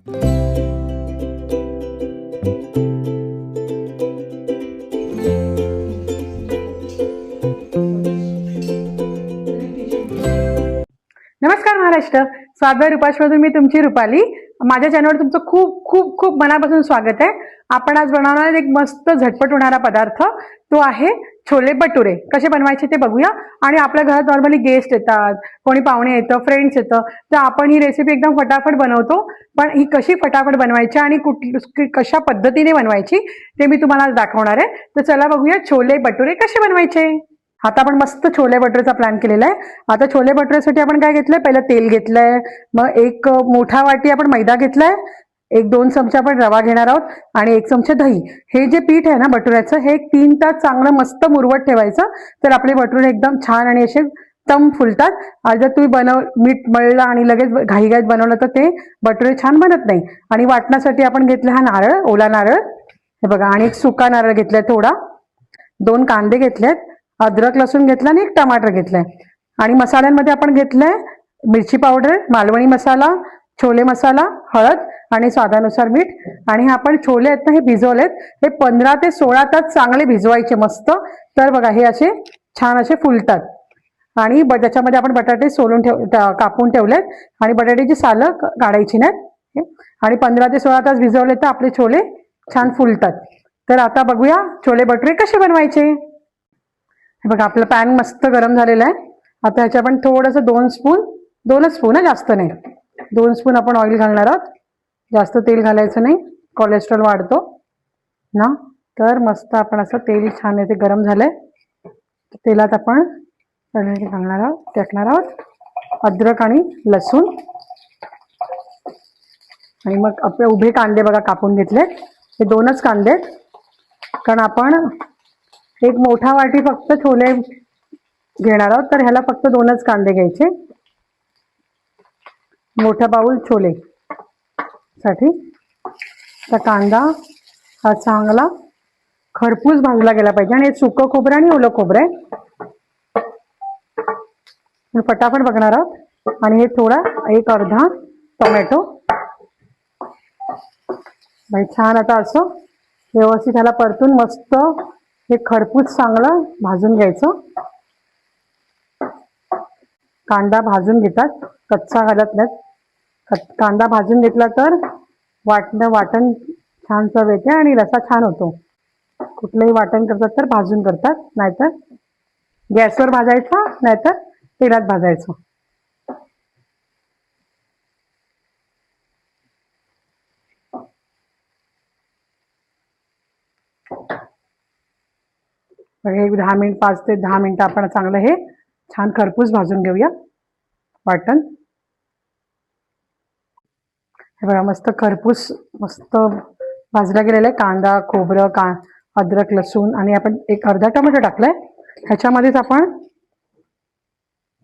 नमस्कार महाराष्ट्र, स्वाद रूपाश्मधून मी तुमची रुपाली. माझ्या चॅनलवर तुमचं खूप खूप खूप मनापासून स्वागत आहे. आपण आज बनवणार एक मस्त झटपट होणारा पदार्थ, तो आहे छोले भटुरे. कसे बनवायचे ते बघूया. आणि आपल्या घरात नॉर्मली गेस्ट येतात, कोणी पाहुणे येतं, फ्रेंड्स येतं, तर आपण ही रेसिपी एकदम फटाफट बनवतो. पण ही कशी फटाफट बनवायची आणि कशा पद्धतीने बनवायची ते मी तुम्हाला आज दाखवणार आहे. तर चला बघूया छोले भटुरे कसे बनवायचे. आता आपण मस्त छोले भटुरेचा प्लॅन केलेला आहे. आता छोले भटुरेसाठी आपण काय घेतलंय, पहिलं तेल घेतलंय, मग एक मोठा वाटी आपण मैदा घेतलाय, एक 2 चमचे आपण रवा घेणार आहोत आणि 1 चमचा दही. हे जे पीठ आहे ना भटुऱ्याचं, हे 3 तास चांगलं मस्त मुरवत ठेवायचं. तर आपले भटुरे एकदम छान आणि असे तम फुलतात. जर तुम्ही मीठ मळलं आणि लगेच घाईघाईत बनवलं तर ते भटुरे छान बनत नाही. आणि वाटण्यासाठी आपण घेतलं हा नारळ, ओला नारळ हे बघा, आणि एक सुका नारळ घेतलाय थोडा, 2 कांदे घेतलेत, अद्रक लसूण घेतला आणि 1 टमाटर घेतलाय. आणि मसाल्यांमध्ये आपण घेतलंय मिरची पावडर, मालवणी मसाला, छोले मसाला, हळद आणि स्वादानुसार मीठ. आणि हे आपण छोले आहेत ना, हे भिजवलेत. हे 15 ते 16 तास चांगले भिजवायचे मस्त. तर बघा हे असे छान असे फुलतात. आणि त्याच्यामध्ये आपण बटाटे कापून ठेवलेत आणि बटाट्याची सालं काढायची नाहीत. आणि 15 ते 16 तास भिजवले तर आपले छोले छान फुलतात. तर आता बघूया छोले भटुरे कसे बनवायचे. हे बघा आपलं पॅन मस्त गरम झालेलं आहे. आता ह्याच्या आपण थोडंसं 2 स्पून जास्त नाही, 2 स्पून आपण ऑइल घालणार आहोत. जास्त तेल घालायचं नाही, कोलेस्ट्रॉल वाढतो ना. तर मस्त आपण असं तेल छान येते गरम झालंय. तेलात आपण टाकणार आहोत अद्रक आणि लसूण. आणि मग आपले उभे कांदे बघा कापून घेतले, हे 2च कांदे आहेत. कारण आपण एक मोठा वाटी फक्त छोले घेणार आहोत, तर ह्याला फक्त 2च कांदे घ्यायचे. मोठा बाउल छोले साठी. तर कांदा हा चांगला खरपूस भाजला गेला पाहिजे. आणि हे सुकं खोबरं आणि ओलं खोबरं आहे. फटाफट बघणार आहोत. आणि हे थोडा एक अर्धा टोमॅटो भाई छान. आता असं व्यवस्थित ह्याला परतून मस्त हे खरपूस चांगलं भाजून घ्यायचं. कांदा भाजून घेतात, कच्चा घालत नाहीत. कांदा भाजून घेतला तर वाटण छान चव येते आणि रसा छान होतो. कुठलंही वाटण करतात तर भाजून करतात, नाहीतर गॅसवर भाजायचा, नाहीतर तेलात भाजायचं. एक 10 मिनिट, 5 ते 10 मिनिटं आपण चांगलं हे छान खरपूस भाजून घेऊया वाटण. हे बघा मस्त खरपूस मस्त भाजला गेलेला आहे कांदा, खोबरं, अद्रक लसूण. आणि आपण एक अर्धा टोमॅटो टाकलाय. ह्याच्यामध्येच आपण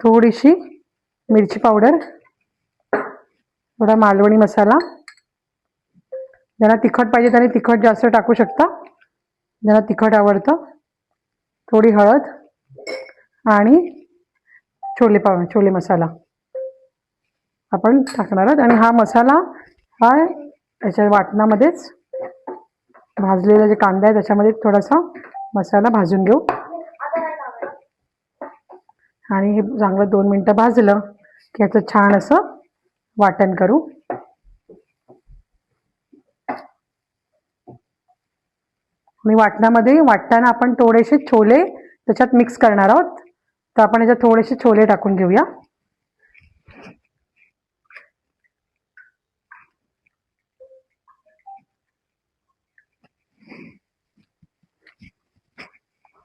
थोडीशी मिरची पावडर, थोडा मालवणी मसाला, ज्यांना तिखट पाहिजे त्याने तिखट जास्त टाकू शकता, ज्यांना तिखट आवडतं, थोडी हळद आणि छोले मसाला आपण टाकणार आहोत. आणि हा मसाला हा त्याच्या वाटणामध्येच भाजलेला जे कांदा आहे त्याच्यामध्ये थोडासा मसाला भाजून घेऊ. आणि हे चांगलं 2 मिनिटं भाजलं की याचं छान असं वाटण करू. आणि वाटताना आपण थोडेसे छोले त्याच्यात मिक्स करणार आहोत. तर आपण याच्यात थोडेसे छोले टाकून घेऊया.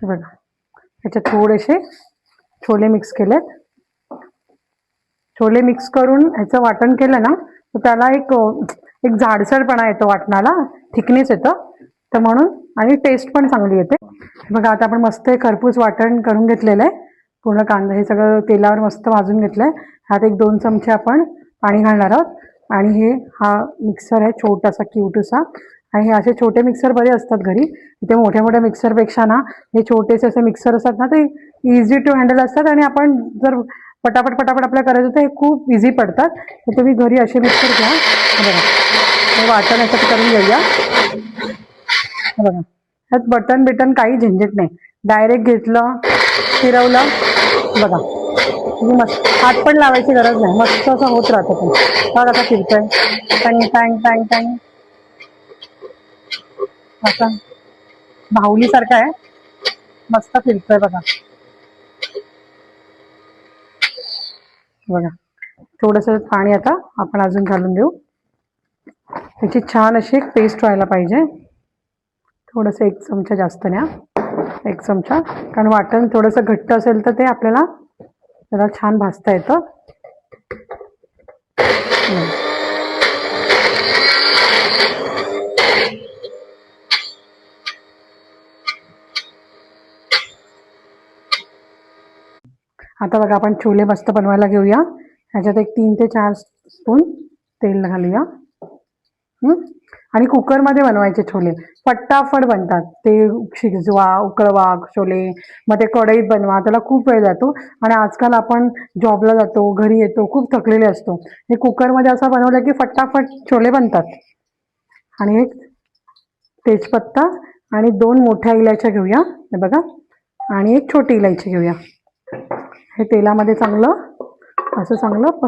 बघा याच्यात थोडेसे छोले मिक्स केलेत. छोले मिक्स करून ह्याचं वाटण केलं ना तर त्याला एक जाडसरपणा येतो वाटणाला, थिकनेस येतं. तर म्हणून आणि टेस्ट पण चांगली येते. बघा आता आपण मस्त खरपूस वाटण करून घेतलेलं आहे. पूर्ण कांदा हे सगळं तेलावर मस्त भाजून घेतलंय. ह्यात एक 2 चमचे आपण पाणी घालणार आहोत. आणि हा मिक्सर आहे छोटासा क्यूटसा. आणि हे असे छोटे मिक्सर बरे असतात घरी. इथे मोठ्या मोठ्या मिक्सरपेक्षा ना हे छोटेसे असे मिक्सर असतात ना, ते इझी टू हँडल असतात. आणि आपण जर पटापट पटापट आपल्याला करायचं तर हे खूप इझी पडतात. तर तुम्ही घरी असे मिक्सर घ्या. बघा हे वाटण याच्यात करून घेऊया. बघा ह्यात बटन बिटन काही झंझट नाही. डायरेक्ट घेतलं, फिरवलं, बघा तुम्ही मस्त हात पण लावायची गरज नाही. मस्त असं होत राहतं ते. बघा आता फिरतंय टँग टँग टँग टँग असं बाहुलीसारखं आहे. मस्त फिरतोय बघा. बघा थोडंसं पाणी आता आपण अजून घालून देऊ. त्याची छान अशी एक पेस्ट व्हायला पाहिजे. थोडंसं 1 चमचा जास्त न्या, 1 चमचा, कारण वाटण थोडंसं घट्ट असेल तर ते आपल्याला त्याला छान भाजता येतं. आता बघा आपण छोले मस्त बनवायला घेऊया. ह्याच्यात एक 3 ते 4 स्पून तेल घालूया. आणि कुकरमध्ये बनवायचे छोले, फटाफट बनतात. ते शिजवा, उकळवा छोले, मग ते कढईत बनवा, त्याला खूप वेळ जातो. आणि आजकाल आपण जॉबला जातो, घरी येतो, खूप थकलेले असतो. हे कुकरमध्ये असं बनवलं की फटाफट छोले बनतात. आणि एक तेजपत्ता आणि 2 मोठ्या इलायच्या घेऊया, हे बघा, आणि एक छोटी इलायची घेऊया. हे तेलामध्ये चांगलं असं चांगलं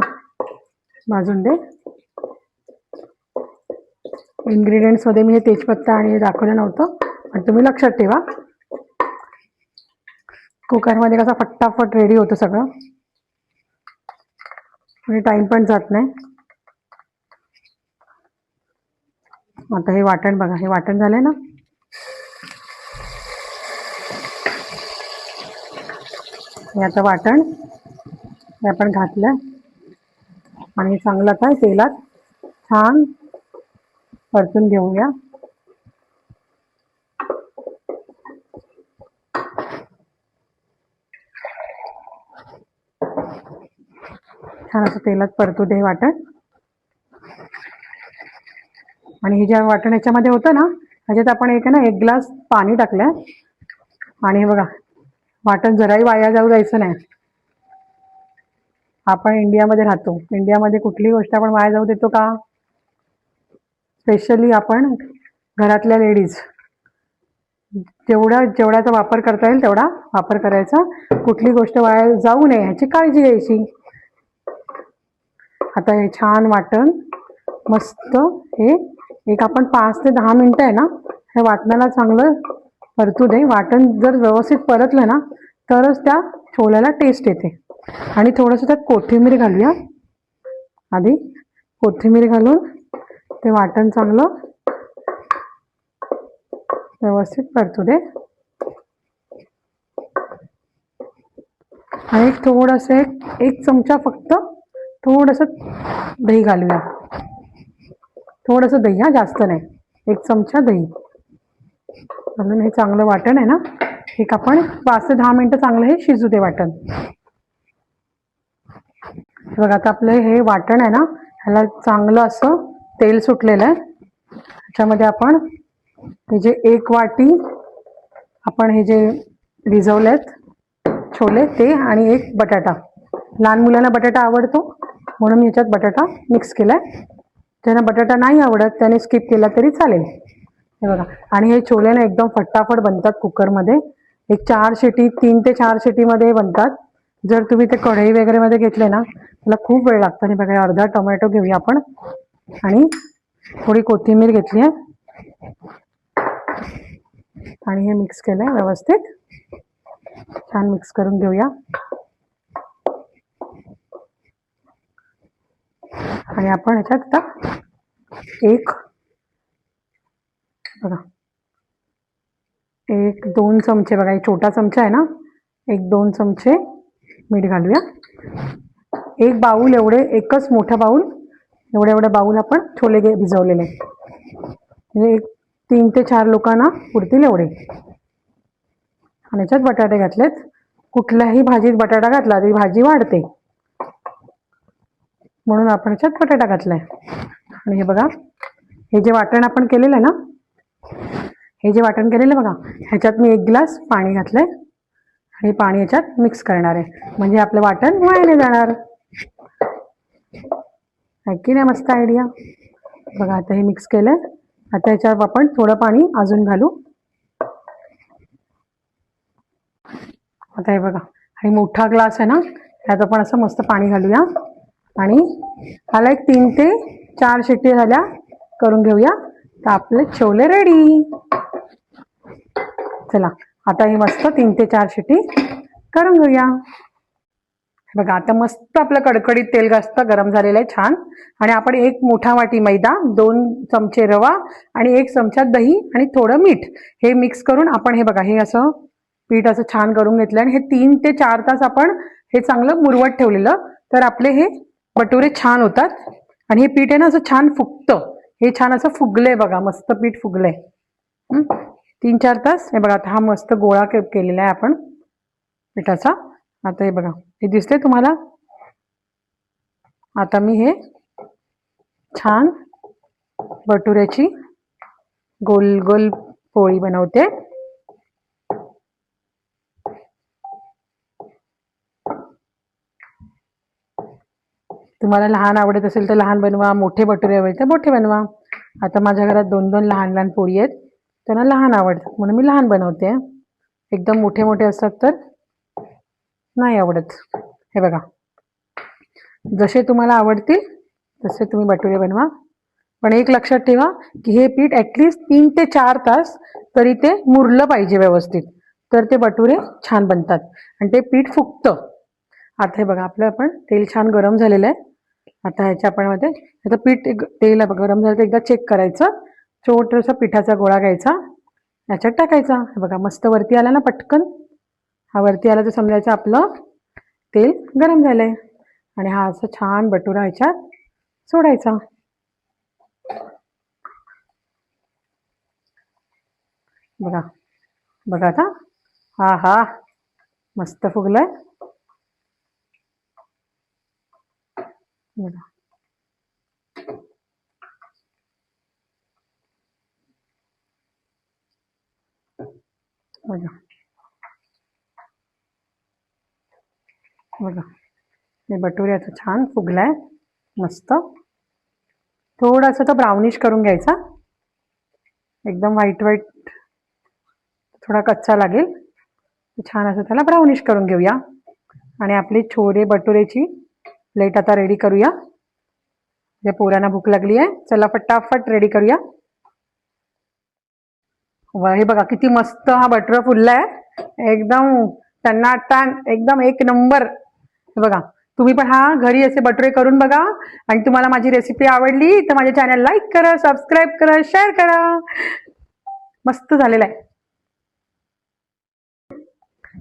भाजून दे. इन्ग्रेडियंट्समध्ये मी हे तेजपत्ता आणि हे दाखवलं नव्हतं, पण तुम्ही लक्षात ठेवा. कुकरमध्ये कसं फटाफट रेडी होतं सगळं आणि टाईम पण जात नाही. आता हे वाटण बघा, हे वाटण झालंय ना. हे आता वाटण हे आपण घातलं आणि चांगलं आता तेलात छान परतून घेऊया. छान असं तेलात परतू दे वाटण. आणि हे जे वाटण याच्यामध्ये होतं ना, ह्याच्यात आपण एक आहे ना 1 ग्लास पाणी टाकलंय. आणि हे बघा वाटण जराही वाया जाऊ द्यायचं नाही. आपण इंडियामध्ये राहतो, इंडियामध्ये कुठलीही गोष्ट आपण वाया जाऊ देतो का? स्पेशली आपण घरातल्या लेडीज जेवढ्याचा वापर करता येईल तेवढा वापर करायचा. कुठली गोष्ट वाया जाऊ नये ह्याची काळजी घ्यायची. आता हे छान वाटण मस्त हे एक आपण 5 ते 10 मिनिटं आहे ना हे वाटणाला चांगलं परतू दे. वाटण जर व्यवस्थित परतलं ना तरच त्या छोल्याला टेस्ट येते. आणि थोडंसं त्यात कोथिंबीर घालूया. आधी कोथिंबीर घालून ते वाटण चांगलं व्यवस्थित परतू दे. आणि थोडंसं 1 चमचा फक्त थोडंसं दही घालूया. थोडंसं दही, हा जास्त नाही, 1 चमचा दही घालून हे चांगलं वाटण आहे ना एक आपण 5 ते 10 मिनिटं चांगलं हे शिजू दे वाटण. बघा आता आपलं हे वाटण आहे ना ह्याला चांगलं असं तेल सुटलेलं आहे. ह्याच्यामध्ये आपण हे जे 1 वाटी आपण हे जे भिजवलेत छोले ते आणि 1 बटाटा, लहान मुलांना बटाटा आवडतो म्हणून मी ह्याच्यात बटाटा मिक्स केलाय. ज्यांना बटाटा नाही आवडत त्याने स्किप केला तरी चालेल. हे बघा आणि हे छोले ना एकदम फटाफट बनतात कुकरमध्ये. एक 4 शिटी 3 ते 4 शिटीमध्ये बनतात. जर तुम्ही ते कढई वगैरे मध्ये घेतले ना त्याला खूप वेळ लागतो. आणि बघा अर्धा टोमॅटो घेऊया आपण आणि थोडी कोथिंबीर घेतली आहे आणि हे मिक्स केलंय व्यवस्थित. छान मिक्स करून घेऊया. आणि आपण ह्याच्यात आता बघा 1-2 चमचे, बघा छोटा चमचा आहे ना, 1-2 चमचे मीठ घालूया. 1 बाऊल एवढे, एकच मोठा बाऊल एवढे बाऊल आपण छोले भिजवलेले, म्हणजे 3 ते 4 लोकांना पुरतील एवढे. आणि याच्यात बटाटे घातलेत. कुठल्याही भाजीत बटाटा घातला तरी भाजी वाढते म्हणून आपण याच्यात बटाटा घातलाय. आणि हे बघा हे जे वाटण आपण केलेलं आहे ना, हे जे वाटण केलेलं बघा ह्याच्यात मी 1 ग्लास पाणी घातलंय हे पाणी याच्यात मिक्स करणार आहे, म्हणजे आपलं वाटण वाया नाही जाणार. आहे की नाही मस्त आयडिया. बघा आता हे मिक्स केलंय. आता याच्यात आपण थोडं पाणी अजून घालू. आता हे बघा, हा मोठा ग्लास आहे ना, त्यात आपण असं मस्त पाणी घालूया आणि ह्याला एक 3 ते 4 शिट्टी झाल्या करून घेऊया, तर आपले छोले रेडी. चला आता हे मस्त 3 ते 4 शिट्टी करून घेऊया. बघा आता मस्त आपलं कडकडीत तेल जास्त गरम झालेलं आहे छान. आणि आपण 1 मोठा वाटी मैदा, 2 चमचे रवा आणि 1 चमचा दही आणि थोडं मीठ हे मिक्स करून आपण हे बघा हे असं पीठ असं छान करून घेतलं. आणि हे 3 ते 4 तास आपण हे चांगलं मुरवत ठेवलेलं, तर आपले हे भटुरे छान होतात. आणि हे पीठ आहे ना असं छान फुगतं. हे छान असं फुगलंय बघा, मस्त पीठ फुगलंय. 3-4 तास. हे बघा आता हा मस्त गोळा केलेला आहे आपण पिठाचा. आता हे बघा हे दिसते तुम्हाला. आता मी हे छान भटुऱ्याची गोल गोल पोळी बनवते. तुम्हाला लहान आवडत असेल तर लहान बनवा, मोठे भटुरे हवे तर मोठे बनवा. आता माझ्या घरात 2-2 लहान लहान पोळी आहेत, त्यांना लहान आवडतात म्हणून मी लहान बनवते. एकदम मोठे मोठे असतात तर नाही आवडत. हे बघा जसे तुम्हाला आवडतील तसे तुम्ही भटुरे बनवा. पण एक लक्षात ठेवा की हे पीठ ॲटलिस्ट 3 ते 4 तास तरी ते मुरलं पाहिजे व्यवस्थित, तर ते भटुरे छान बनतात आणि ते पीठ फुगतं. आता हे बघा आपलं आपण तेल छान गरम झालेलं आहे. आता ह्याच्या आपण मध्ये आता पीठ तेल गरम झालं तर एकदा चेक करायचं. छोटासा पिठाचा गोळा घ्यायचा, याच्यात टाकायचा. हे बघा मस्त वरती आला ना पटकन. हा वरती आला तर समजायचं आपलं तेल गरम झालंय. आणि हा असं छान भटुरा ह्याच्यात सोडायचा. बघा बघा आता हा हा मस्त फुगलाय. बघा बघा बघा हे भटुरे आता छान फुगलाय मस्त. थोडासा तो ब्राउनिश करून घ्यायचा, एकदम व्हाईट व्हाईट थोडा कच्चा लागेल. छान असं त्याला ब्राउनिश करून घेऊया. आणि आपली छोले भटुरेची प्लेट आता रेडी करूया. या पोरांना भूक लागली आहे, चला फटाफट रेडी करूया. हे बघा किती मस्त हा भटुरा फुललाय, एकदम टनाटन, एकदम एक नंबर. हे बघा तुम्ही पण हा घरी असे भटुरे करून बघा. आणि तुम्हाला माझी रेसिपी आवडली तर माझ्या चॅनल लाईक करा, सबस्क्राईब करा, शेअर करा. मस्त झालेला आहे.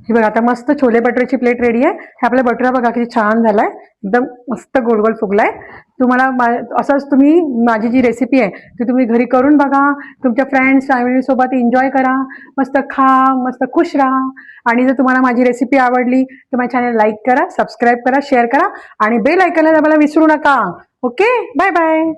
ही बघा आता मस्त छोले भटुरेची प्लेट रेडी आहे. हे आपला भटुरा बघा किती छान झालाय, एकदम मस्त गोल गोल फुगलाय. तुम्हाला असंच तुम्ही माझी जी रेसिपी आहे ती तुम्ही घरी करून बघा. तुमच्या फ्रेंड्स फॅमिली सोबत एन्जॉय करा, मस्त खा, मस्त खुश राहा. आणि जर तुम्हाला माझी रेसिपी आवडली तर माझ्या चॅनल लाईक करा, सबस्क्राईब करा, शेअर करा आणि बेल आयकॉनला दाबायला विसरू नका. Okay, bye bye.